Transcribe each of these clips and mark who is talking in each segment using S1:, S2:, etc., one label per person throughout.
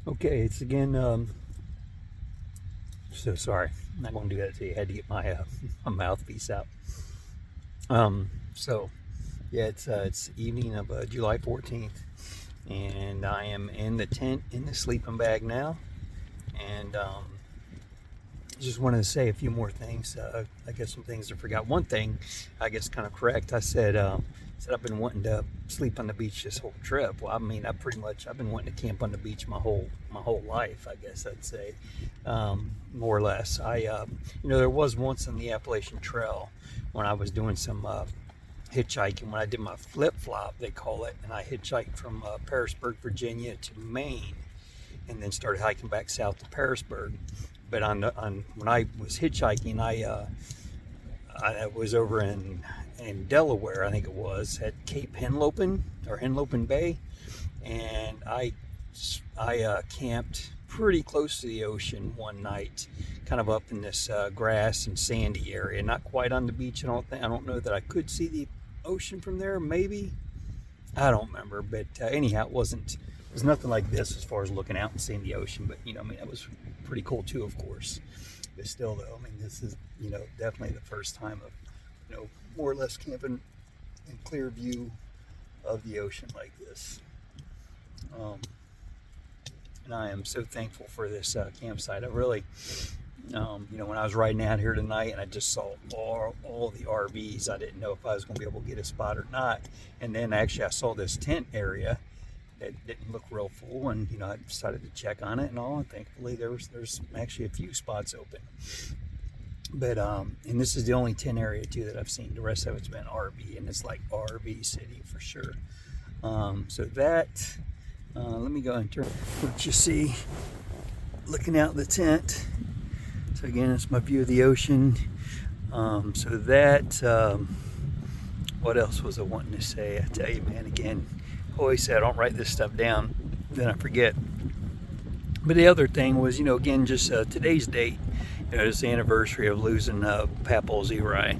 S1: Okay, it's again. So sorry, I'm not going to do that today. I had to get my my mouthpiece out. So yeah, it's evening of July 14th, and I am in the tent in the sleeping bag now, and just wanted to say a few more things. I guess some things I forgot. One thing, I guess, kind of correct. I said I've been wanting to sleep on the beach this whole trip. Well, I mean, I've been wanting to camp on the beach my whole life. I guess I'd say, more or less. There was once on the Appalachian Trail when I was doing some hitchhiking. When I did my flip flop, they call it, and I hitchhiked from Parisburg, Virginia, to Maine, and then started hiking back south to Parisburg. But on when I was hitchhiking, I was over in Delaware, I think it was, at Cape Henlopen or Henlopen Bay, and I camped pretty close to the ocean one night, kind of up in this grass and sandy area, not quite on the beach. I don't know that I could see the ocean from there. Maybe, I don't remember, but anyhow, it was nothing like this as far as looking out and seeing the ocean. But I mean, it was pretty cool too, of course. But still, though, I mean, this is definitely the first time of more or less camping in clear view of the ocean like this. And I am so thankful for this campsite. I really, when I was riding out here tonight and I just saw all the RVs, I didn't know if I was going to be able to get a spot or not. And then actually I saw this tent area that didn't look real full, and I decided to check on it and all, and thankfully there's actually a few spots open. But and this is the only tent area too that I've seen. The rest of it's been RV, and it's like RV city for sure. So that let me go and turn what you see looking out the tent. So again, it's my view of the ocean. So that what else was I wanting to say? I tell you, man, again, I always say I don't write this stuff down, then I forget. But the other thing was, again, just today's date. It's the anniversary of losing Papaw Zerai.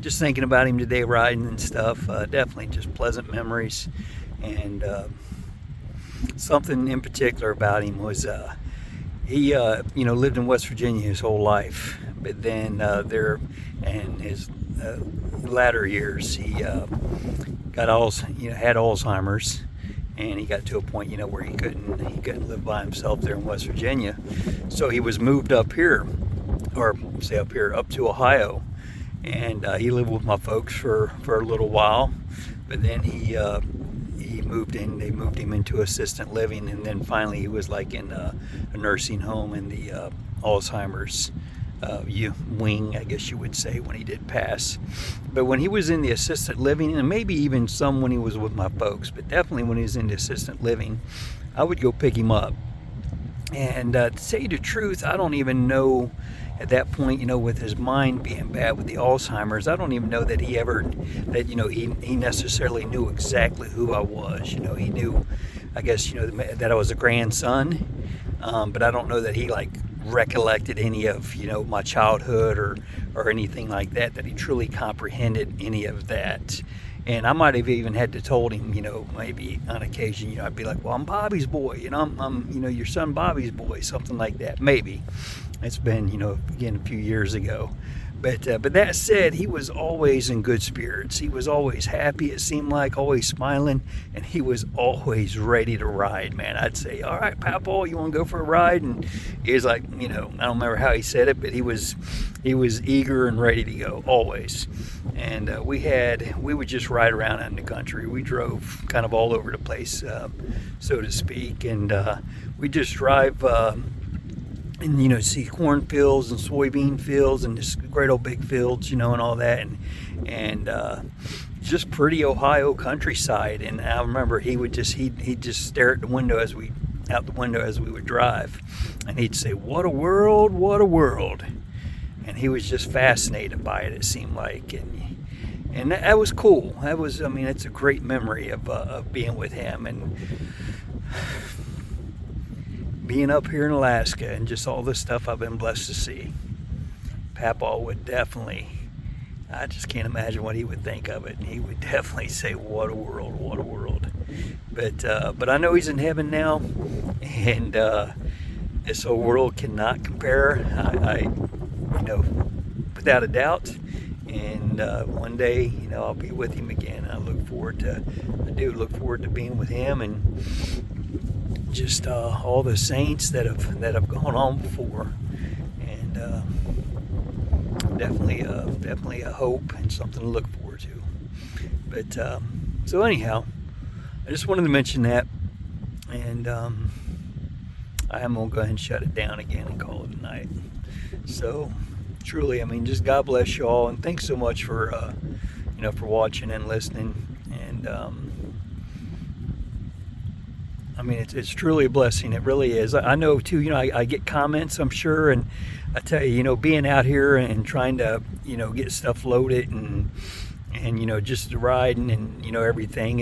S1: Just thinking about him today, riding and stuff. Definitely just pleasant memories. And something in particular about him was he, lived in West Virginia his whole life. But then in his latter years, he had Alzheimer's. And he got to a point, where he couldn't live by himself there in West Virginia. So he was moved up here, up to Ohio. And he lived with my folks for a little while. But then he moved in. They moved him into assisted living, and then finally he was like in a nursing home in the Alzheimer's wing, I guess you would say, when he did pass. But when he was in the assisted living, and maybe even some when he was with my folks, but definitely when he was in the assisted living, I would go pick him up. And to tell you the truth, I don't even know at that point, with his mind being bad with the Alzheimer's, I don't even know that he necessarily knew exactly who I was. He knew, I guess, that I was a grandson, but I don't know that he recollected any of my childhood or anything like that he truly comprehended any of that. And I might have even had to told him, maybe on occasion, I'd be like, well, I'm Bobby's boy, I'm your son Bobby's boy, something like that. Maybe. It's been, again, a few years ago. But that said, he was always in good spirits. He was always happy, it seemed like, always smiling, and he was always ready to ride, man. I'd say, all right, Papaw, you want to go for a ride? And he was like, I don't remember how he said it, but he was eager and ready to go, always. And we would just ride around in the country. We drove kind of all over the place, so to speak, and we just drive and see cornfields and soybean fields and just great old big fields, and all that, and just pretty Ohio countryside. And I remember he'd just stare out the window as we would drive, and he'd say, "What a world, what a world!" And he was just fascinated by it. It seemed like, and that was cool. It's a great memory of being with him and being up here in Alaska and just all the stuff I've been blessed to see. Papaw would definitely, I just can't imagine what he would think of it. He would definitely say, what a world, what a world. But I know he's in heaven now, and this whole world cannot compare. Without a doubt. And one day, I'll be with him again. I do look forward to being with him, and just all the saints that have gone on before. And definitely a hope and something to look forward to. But so anyhow, I just wanted to mention that, and I am gonna go ahead and shut it down again and call it a night. So truly, just God bless you all, and thanks so much for for watching and listening. And it's truly a blessing. It really is. I know too. I get comments, I'm sure, and I tell you, being out here and trying to get stuff loaded and just riding and everything.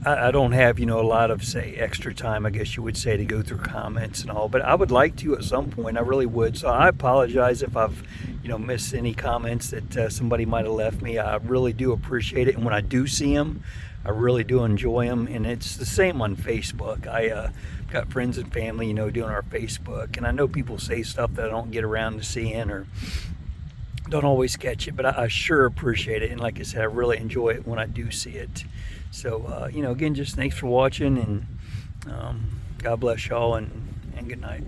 S1: I don't have, a lot of, say, extra time, I guess you would say, to go through comments and all, but I would like to at some point. I really would. So I apologize if I've, missed any comments that somebody might have left me. I really do appreciate it. And when I do see them, I really do enjoy them. And it's the same on Facebook. I got friends and family, doing our Facebook. And I know people say stuff that I don't get around to seeing or don't always catch it, but I sure appreciate it. And like I said, I really enjoy it when I do see it. So, again, just thanks for watching, and God bless y'all, and good night.